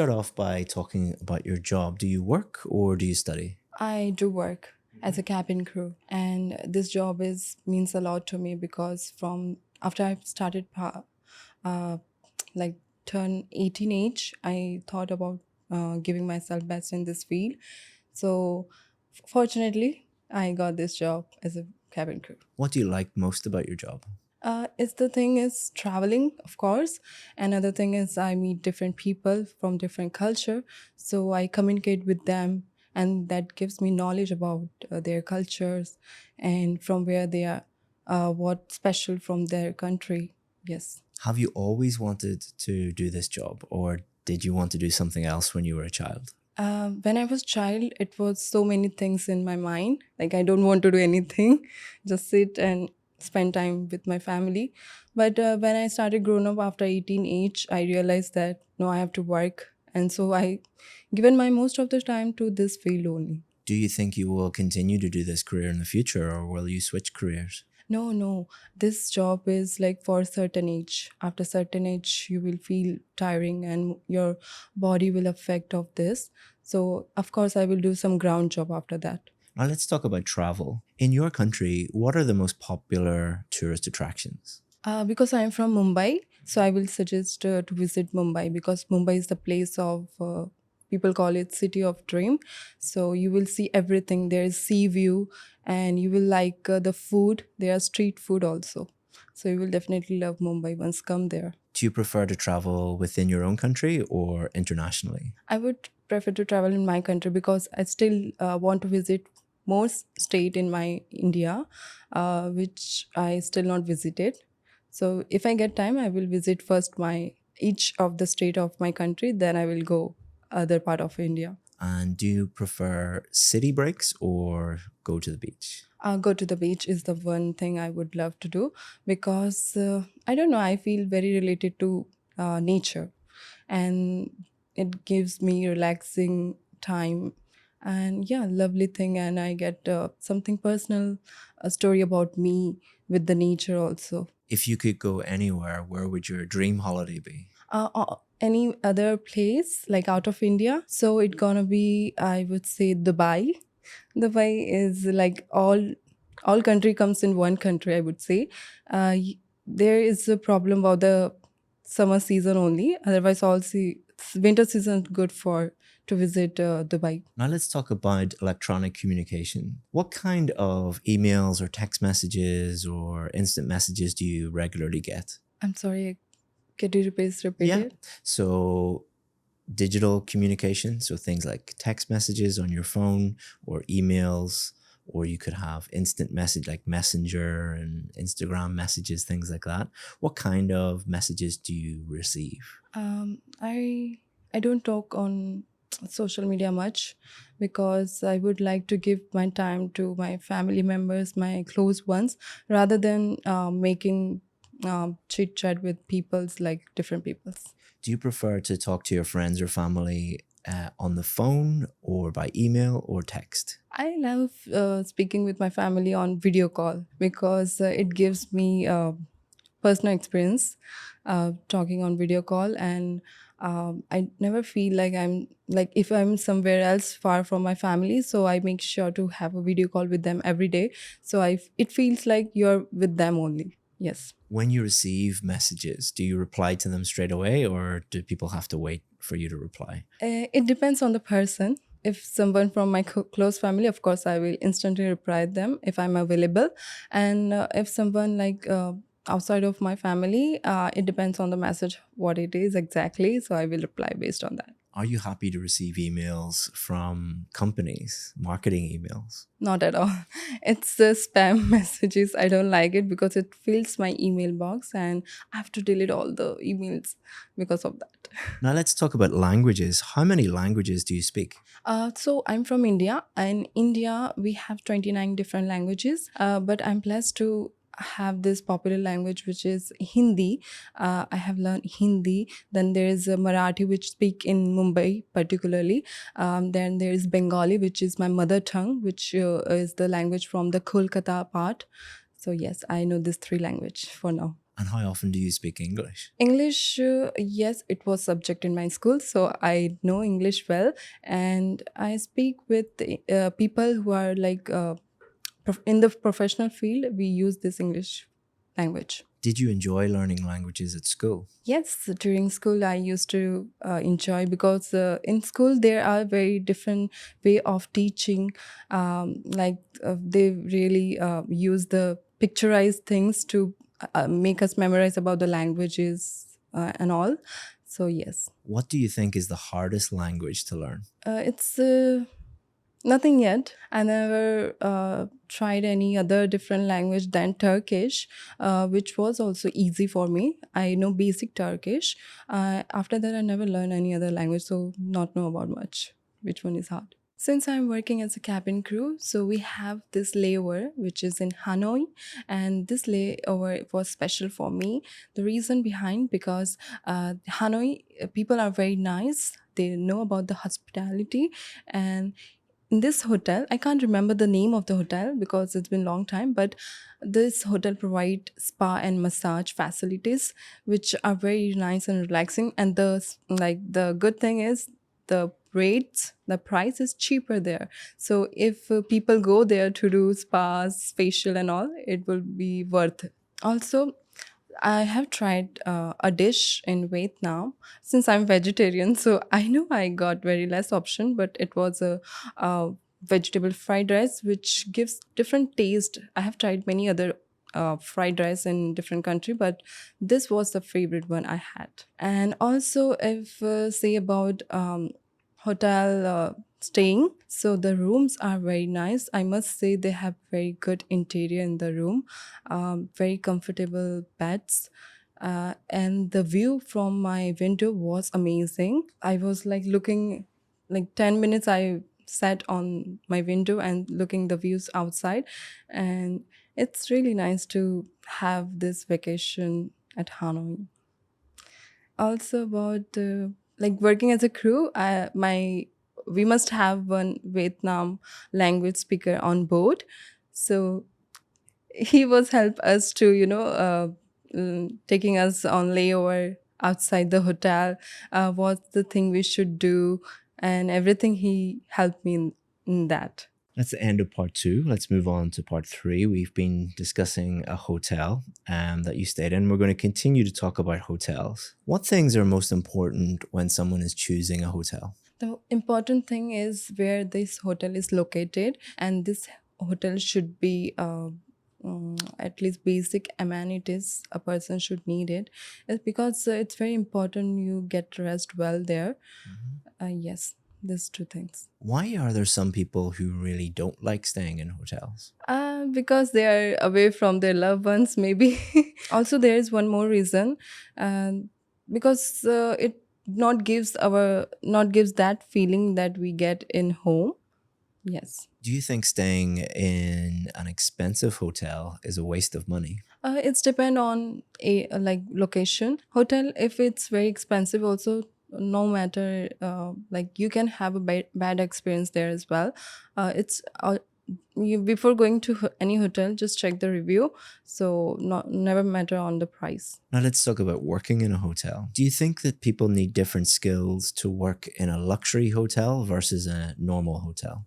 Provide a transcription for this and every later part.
start off by talking about your job. Do you work or do you study? I do work as a cabin crew, and this job is means a lot to me because from after I've started uh, like turn 18 age, I thought about giving myself best in this field. So fortunately, I got this job as a cabin crew. What do you like most about your job? It's the thing is traveling, of course. Another thing is I meet different people from different culture, so I communicate with them, and that gives me knowledge about their cultures and from where they are, what special from their country. Yes. Have you always wanted to do this job or did you want to do something else when you were a child? When I was child, it was so many things in my mind. Like I don't want to do anything, just sit and spend time with my family. But when I started growing up after 18 age, I realized that no, I have to work, and so I given my most of the time to this field only. Do you think you will continue to do this career in the future or will you switch careers? No, no. This job is like for certain age. After certain age, you will feel tiring and your body will affect of this. So of course, I will do some ground job after that. Now let's talk about travel. In your country, what are the most popular tourist attractions? Because I am from Mumbai, so I will suggest to visit Mumbai because Mumbai is the place of people call it city of dream. So you will see everything. There is sea view, and you will like the food. There are street food also. So you will definitely love Mumbai once come there. Do you prefer to travel within your own country or internationally? I would prefer to travel in my country because I still want to visit more state in my India, which I still not visited. So if I get time, I will visit first my each of the state of my country. Then I will go other part of India. And do you prefer city breaks or go to the beach? Go to the beach is the one thing I would love to do because I don't know. I feel very related to nature, and it gives me relaxing time. And yeah, lovely thing. And I get something personal, a story about me with the nature also. If you could go anywhere, where would your dream holiday be? Any other place like out of India? So it gonna be I would say Dubai. Dubai is like all country comes in one country. I would say there is a problem about the summer season only. Otherwise, winter season is good for to visit Dubai. Now let's talk about electronic communication. What kind of emails or text messages or instant messages do you regularly get? I'm sorry. Could you please repeat Yeah. it? So digital communication, so things like text messages on your phone or emails, or you could have instant message like Messenger and Instagram messages, things like that. What kind of messages do you receive? I don't talk on social media much because I would like to give my time to my family members, my close ones, rather than making chit chat with people's like different people's. Do you prefer to talk to your friends or family on the phone or by email or text? I love speaking with my family on video call because it gives me personal experience talking on video call, and I never feel like I'm like if I'm somewhere else far from my family, so I make sure to have a video call with them every day, so it feels like you're with them only. Yes. When you receive messages, do you reply to them straight away or do people have to wait for you to reply? It depends on the person. If someone from my close family, of course, I will instantly reply them if I'm available. And if someone like outside of my family, it depends on the message, what it is exactly. So I will reply based on that. Are you happy to receive emails from companies, marketing emails? Not at all. It's the spam messages. I don't like it because it fills my email box and I have to delete all the emails because of that. Now let's talk about languages. How many languages do you speak? So I'm from India. In India, we have 29 different languages, but I'm blessed to have this popular language which is Hindi. I have learned Hindi. Then there is Marathi which speak in Mumbai particularly. Then there is Bengali which is my mother tongue, which is the language from the Kolkata part. So yes, I know these three language for now. And how often do you speak English? English, yes, it was subject in my school, so I know English well, and I speak with people who are like in the professional field. We use this English language. Did you enjoy learning languages at school? Yes, during school I used to enjoy because in school there are very different way of teaching. They really use the picturized things to make us memorize about the languages and all. So yes, What do you think is the hardest language to learn? it's nothing yet. I never tried any other different language than Turkish, which was also easy for me. I know basic Turkish. After that, I never learned any other language, so not know about much. Which one is hard? Since I'm working as a cabin crew, so we have this layover which is in Hanoi, and this layover was special for me. The reason behind because Hanoi people are very nice. They know about the hospitality, and in this hotel, I can't remember the name of the hotel because it's been a long time, but this hotel provide spa and massage facilities which are very nice and relaxing. And the good thing is the price is cheaper there. So if people go there to do spas, facial and all, it will be worth it. Also, I have tried a dish in Vietnam since I'm vegetarian, so I know I got very less option, but it was a vegetable fried rice which gives different taste. I have tried many other fried rice in different country, but this was the favorite one I had. And also, if say about hotel staying, so the rooms are very nice. I must say they have very good interior in the room, very comfortable beds, and the view from my window was amazing. I was like looking, like 10 minutes I sat on my window and looking the views outside, and it's really nice to have this vacation at Hanoi. Also about like working as a crew, my we must have one Vietnam language speaker on board, so he was help us to taking us on layover outside the hotel, what's the thing we should do, and everything he helped me in that. That's the end of part two. Let's move on to part three. We've been discussing a hotel that you stayed in. We're going to continue to talk about hotels. What things are most important when someone is choosing a hotel? The important thing is where this hotel is located, and this hotel should be at least basic amenities a person should need it. It's because it's very important you get rest well there. Yes, these two things. Why are there some people who really don't like staying in hotels? Because they are away from their loved ones, maybe. Also, there is one more reason, because it not gives that feeling that we get in home. Yes. Do you think staying in an expensive hotel is a waste of money? It's depend on a like location. Hotel, if it's very expensive, also no matter like you can have a bad experience there as well. It's you before going to any hotel, just check the review. So not never matter on the price. Now let's talk about working in a hotel. Do you think that people need different skills to work in a luxury hotel versus a normal hotel?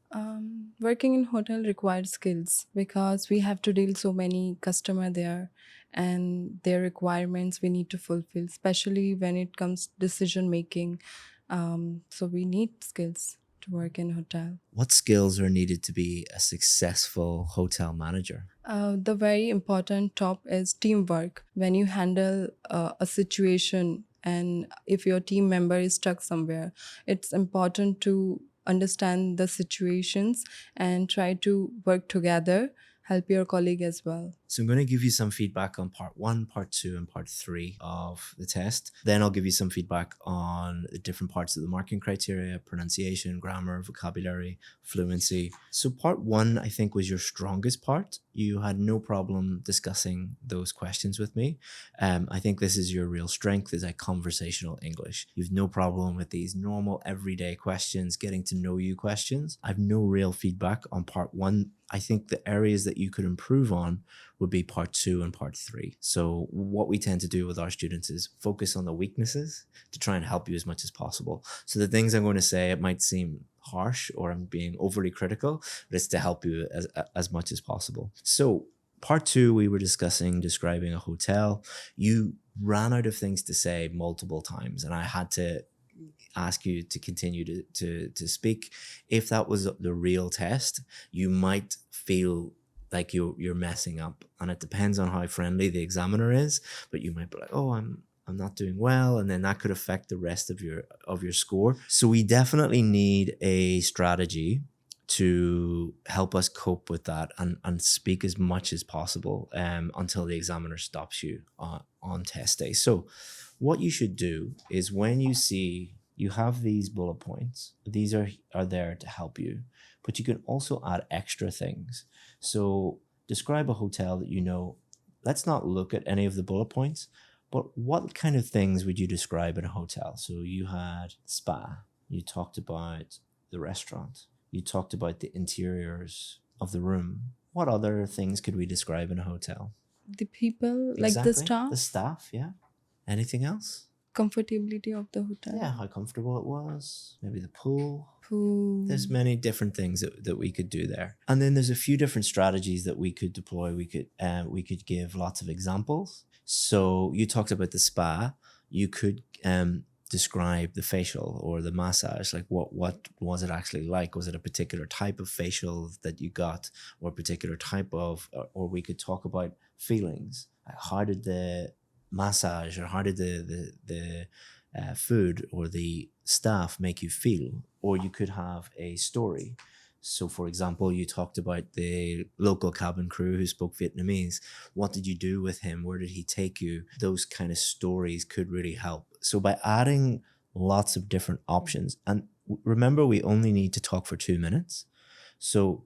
Working in hotel requires skills because we have to deal so many customer there, and their requirements we need to fulfill, especially when it comes decision making. So we need skills to work in hotel. What skills are needed to be a successful hotel manager? The very important top is teamwork. When you handle a situation and if your team member is stuck somewhere, it's important to understand the situations and try to work together, help your colleague as well. So I'm going to give you some feedback on part one, part two, and part three of the test. Then I'll give you some feedback on the different parts of the marking criteria: pronunciation, grammar, vocabulary, fluency. So part one, I think, was your strongest part. You had no problem discussing those questions with me. I think this is your real strength, is a conversational English. You've no problem with these normal everyday questions, getting to know you questions. I've no real feedback on part one. I think the areas that you could improve on would be part 2 and part 3. So what we tend to do with our students is focus on the weaknesses to try and help you as much as possible. So the things I'm going to say, it might seem harsh or I'm being overly critical, but it's to help you as much as possible. So part 2, we were describing a hotel. You ran out of things to say multiple times, and I had to ask you to continue to speak. If that was the real test, you might feel like you're messing up, and it depends on how friendly the examiner is. But you might be like, oh, I'm not doing well, and then that could affect the rest of your score. So we definitely need a strategy to help us cope with that and speak as much as possible until the examiner stops you on test day. So what you should do is, when you see you have these bullet points, these are there to help you, but you can also add extra things. So describe a hotel that you know. Let's not look at any of the bullet points, but what kind of things would you describe in a hotel? So you had spa, you talked about the restaurant, you talked about the interiors of the room. What other things could we describe in a hotel? The people, like the Exactly. The staff, staff, yeah. Anything else? comfortability of the hotel. Yeah, how comfortable it was. Maybe the pool. Who There's many different things that we could do there. And then there's a few different strategies that we could deploy. We could give lots of examples. So you talked about the spa. You could describe the facial or the massage. Like what was it actually like? Was it a particular type of facial that you got, or a particular type of, or we could talk about feelings. Like how did the massage, or how did the food or the staff make you feel? Or you could have a story. So for example, you talked about the local cabin crew who spoke Vietnamese. What did you do with him? Where did he take you? Those kind of stories could really help. So by adding lots of different options, and remember, we only need to talk for 2 minutes. So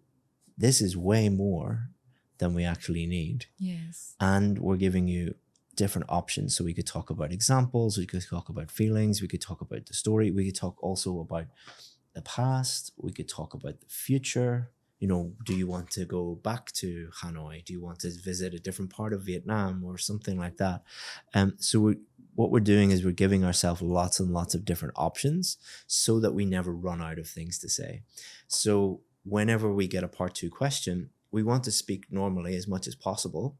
this is way more than we actually need. Yes. And we're giving you different options. So we could talk about examples, we could talk about feelings, we could talk about the story, we could talk also about the past, we could talk about the future. You know, do you want to go back to Hanoi? Do you want to visit a different part of Vietnam or something like that? So what we're doing is we're giving ourselves lots and lots of different options so that we never run out of things to say. So whenever we get a part 2 question, we want to speak normally as much as possible.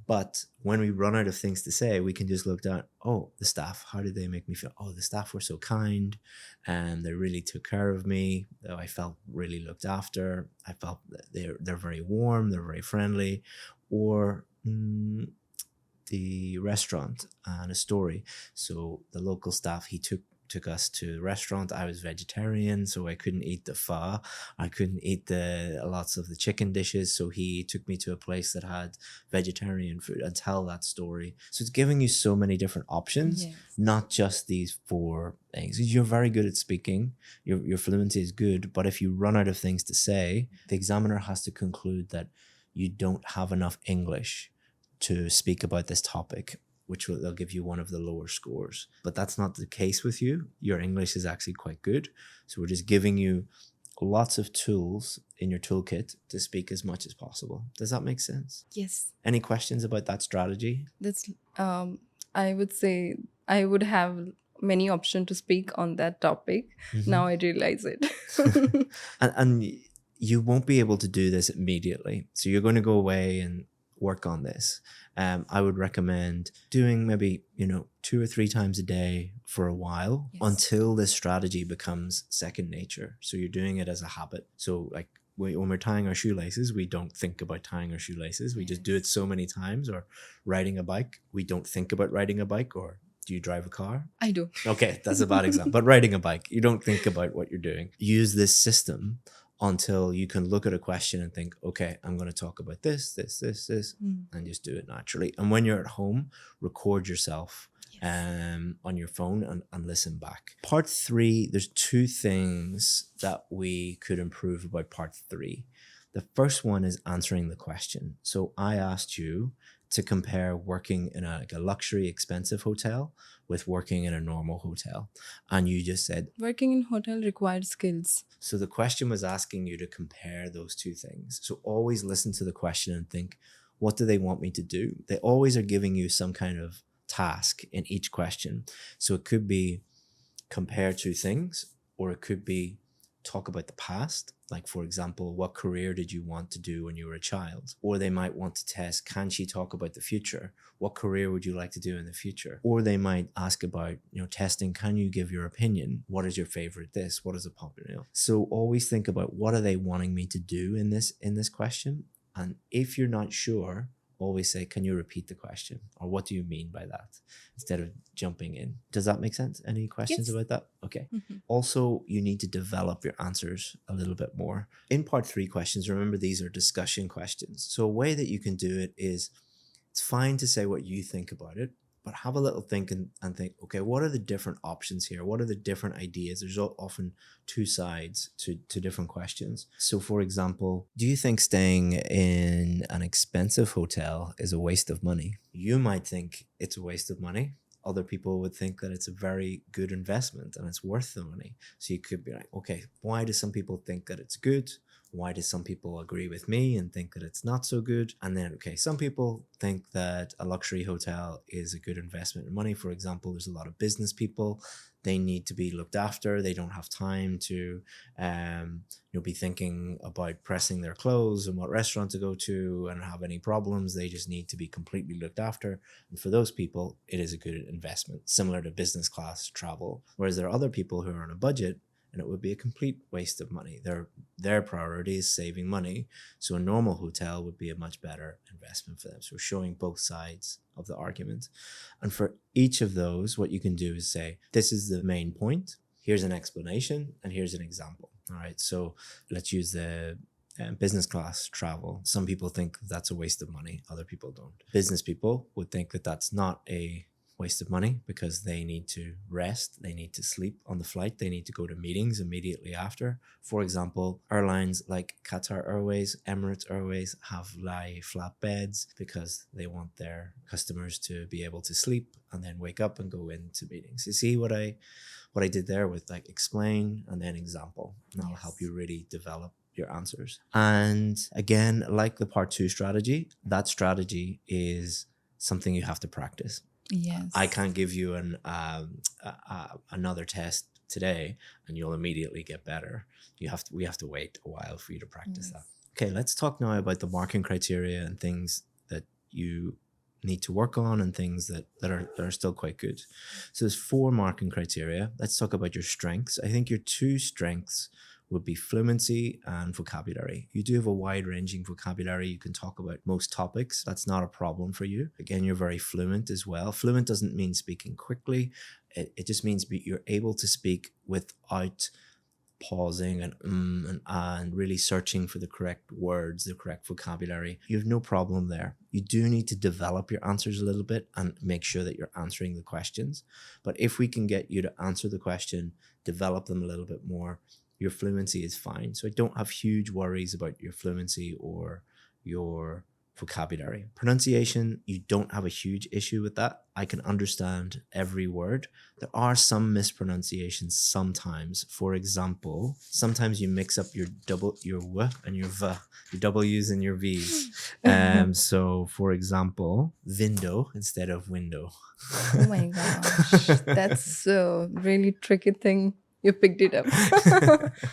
But when we run out of things to say, we can just look down, oh, the staff, how did they make me feel? Oh, the staff were so kind and they really took care of me. I felt really looked after. I felt that they're very warm, they're very friendly. Or the restaurant and a story. So the local staff, he took us to the restaurant. I was vegetarian, so I couldn't eat the pho. I couldn't eat lots of the chicken dishes. So he took me to a place that had vegetarian food, and tell that story. So it's giving you so many different options, Yes. not just these 4 things. You're very good at speaking. Your fluency is good, but if you run out of things to say, the examiner has to conclude that you don't have enough English to speak about this topic, which they'll give you one of the lower scores. But that's not the case with you. Your English is actually quite good. So we're just giving you lots of tools in your toolkit to speak as much as possible. Does that make sense? Yes. Any questions about that strategy? That's I would say I would have many options to speak on that topic. Now I realize it. And you won't be able to do this immediately. So you're going to go away and work on this. I would recommend doing maybe 2 or 3 times a day for a while, Yes. until this strategy becomes second nature. So you're doing it as a habit. So like when we're tying our shoelaces, we don't think about tying our shoelaces. We just do it so many times. Or riding a bike, we don't think about riding a bike. Or do you drive a car? I do. Okay, that's a bad example. But riding a bike, you don't think about what you're doing. Use this system until you can look at a question and think, okay, I'm going to talk about this, and just do it naturally. And when you're at home, record yourself on your phone and listen back. Part 3, there's 2 things that we could improve about part 3. The first one is answering the question. So I asked you to compare working in a luxury expensive hotel with working in a normal hotel. And you just said, Working in hotel requires skills. so the question was asking you to compare those 2 things. So always listen to the question and think, What do they want me to do? They always are giving you some kind of task in each question. So it could be compare two things, or it could be talk about the past. Like, for example, what career did you want to do when you were a child? Or they might want to test, can she talk about the future? What career would you like to do in the future? Or they might ask about, testing, can you give your opinion? What is your favorite this? What is a popular? So always think about, what are they wanting me to do in this question? And if you're not sure, always say, can you repeat the question? Or what do you mean by that? Instead of jumping in. Does that make sense? Any questions Yes. about that? Okay. Mhm. Also, you need to develop your answers a little bit more. In part 3 questions, remember these are discussion questions. So a way that you can do it is, it's fine to say what you think about it, but have a little think and think, okay, what are the different options here? What are the different ideas? There's often two sides to different questions. So for example, do you think staying in an expensive hotel is a waste of money? You might think it's a waste of money. Other people would think that it's a very good investment and it's worth the money. So you could be like, okay, why do some people think that it's good? Why do some people agree with me and think that it's not so good? And then, okay, some people think that a luxury hotel is a good investment in money. For example, there's a lot of business people. They need to be looked after. They don't have time to be thinking about pressing their clothes and what restaurant to go to and have any problems. They just need to be completely looked after. And for those people, it is a good investment, similar to business class travel. Whereas there are other people who are on a budget, and it would be a complete waste of money. Their priority is saving money. So a normal hotel would be a much better investment for them. So showing both sides of the argument. And for each of those, what you can do is say, this is the main point. Here's an explanation and here's an example. All right. So let's use the business class travel. Some people think that's a waste of money. Other people don't. Business people would think that that's not a waste of money because they need to rest, they need to sleep on the flight, they need to go to meetings immediately after. For example, airlines like Qatar Airways, Emirates Airways have lie flat beds because they want their customers to be able to sleep and then wake up and go into meetings. You see what I did there with like explain and then example, and that'll help you really develop your answers. And again, like the part 2 strategy, that strategy is something you have to practice. I Yes. can't give you another test today and you'll immediately get better. We have to wait a while for you to practice that. Okay, let's talk now about the marking criteria and things that you need to work on and things that are still quite good. So there's 4 marking criteria. Let's talk about your strengths. I think your 2 strengths would be fluency and vocabulary. You do have a wide-ranging vocabulary. You can talk about most topics. That's not a problem for you. Again, you're very fluent as well. Fluent doesn't mean speaking quickly. It just means you're able to speak without pausing and really searching for the correct words, the correct vocabulary. You have no problem there. You do need to develop your answers a little bit and make sure that you're answering the questions. But if we can get you to answer the question, develop them a little bit more, your fluency is fine. So I don't have huge worries about your fluency or your vocabulary. Pronunciation, you don't have a huge issue with that. I can understand every word. There are some mispronunciations sometimes. For example, sometimes you mix up your w and your v, your w's and your v's. So for example, window instead of window. Oh my gosh. That's a really tricky thing. You picked it up.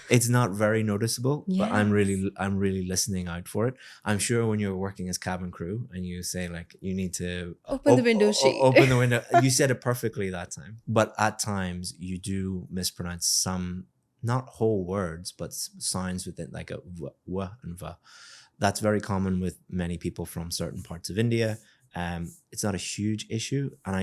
It's not very noticeable, but I'm Yes. really listening out for it. I'm sure when you're working as cabin crew and you say like you need to Open the window shade. open the window, you said it perfectly that time. But at times you do mispronounce some, not whole words, but signs within, like a w and v. That's very common with many people from certain parts of India. It's not a huge issue, and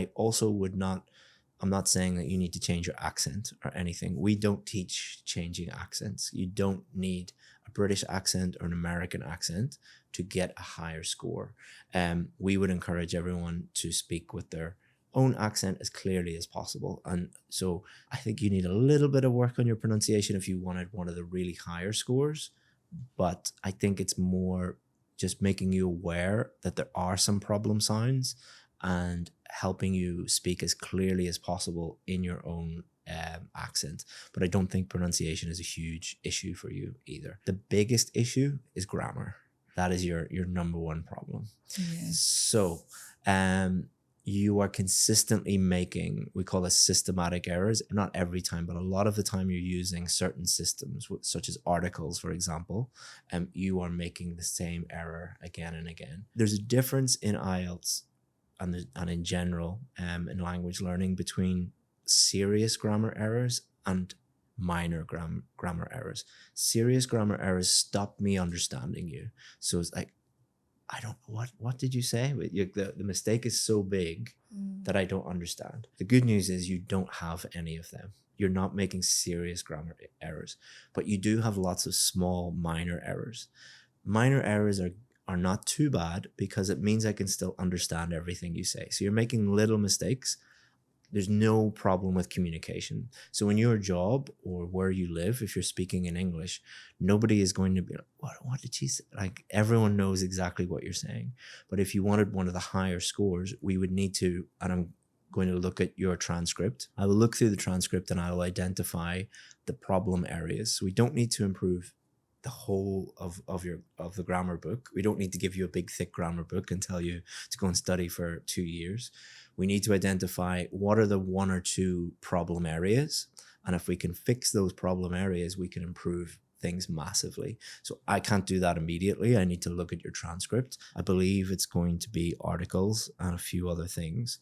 I'm not saying that you need to change your accent or anything. We don't teach changing accents. You don't need a British accent or an American accent to get a higher score. We would encourage everyone to speak with their own accent as clearly as possible. And so I think you need a little bit of work on your pronunciation if you wanted one of the really higher scores. But I think it's more just making you aware that there are some problem sounds and helping you speak as clearly as possible in your own accent. But I don't think pronunciation is a huge issue for you either. The biggest issue is grammar. That is your number one problem. Yes. So, you are consistently making, we call it systematic errors. Not every time, but a lot of the time you're using certain systems, such as articles, for example, and you are making the same error again and again. There's a difference in IELTS and in general in language learning between serious grammar errors and minor grammar errors. Serious grammar errors stop me understanding you. So it's like, I don't, what did you say? The mistake is so big that I don't understand. The good news is you don't have any of them. You're not making serious grammar errors, but you do have lots of small minor errors. Minor errors are not too bad because it means I can still understand everything you say. So you're making little mistakes. There's no problem with communication. So in your job or where you live, if you're speaking in English, nobody is going to be like, what did she say? Like, everyone knows exactly what you're saying. But if you wanted one of the higher scores, we would need to, and I'm going to look at your transcript. I will look through the transcript and I will identify the problem areas. So we don't need to improve the whole of the grammar book. We don't need to give you a big thick grammar book and tell you to go and study for 2 years. We need to identify what are the 1 or 2 problem areas, and if we can fix those problem areas, we can improve things massively. So I can't do that immediately. I need to look at your transcript. I believe it's going to be articles and a few other things,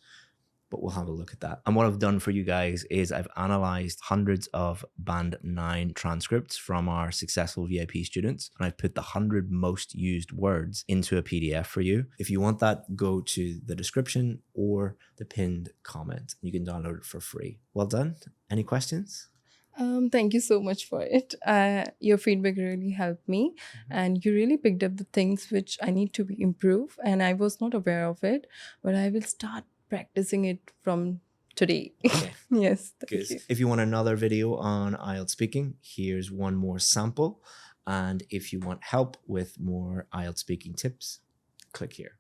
but we'll have a look at that. And what I've done for you guys is I've analyzed hundreds of Band 9 transcripts from our successful VIP students, and I've put the 100 most used words into a PDF for you. If you want that, go to the description or the pinned comment. You can download it for free. Well done. Any questions? Thank you so much for it. Your feedback really helped me, and you really picked up the things which I need to be improve, and I was not aware of it, but I will start practicing it from today. Okay. Yes, thank Good. you. If you want another video on IELTS speaking, here's one more sample. And if you want help with more IELTS speaking tips, click here.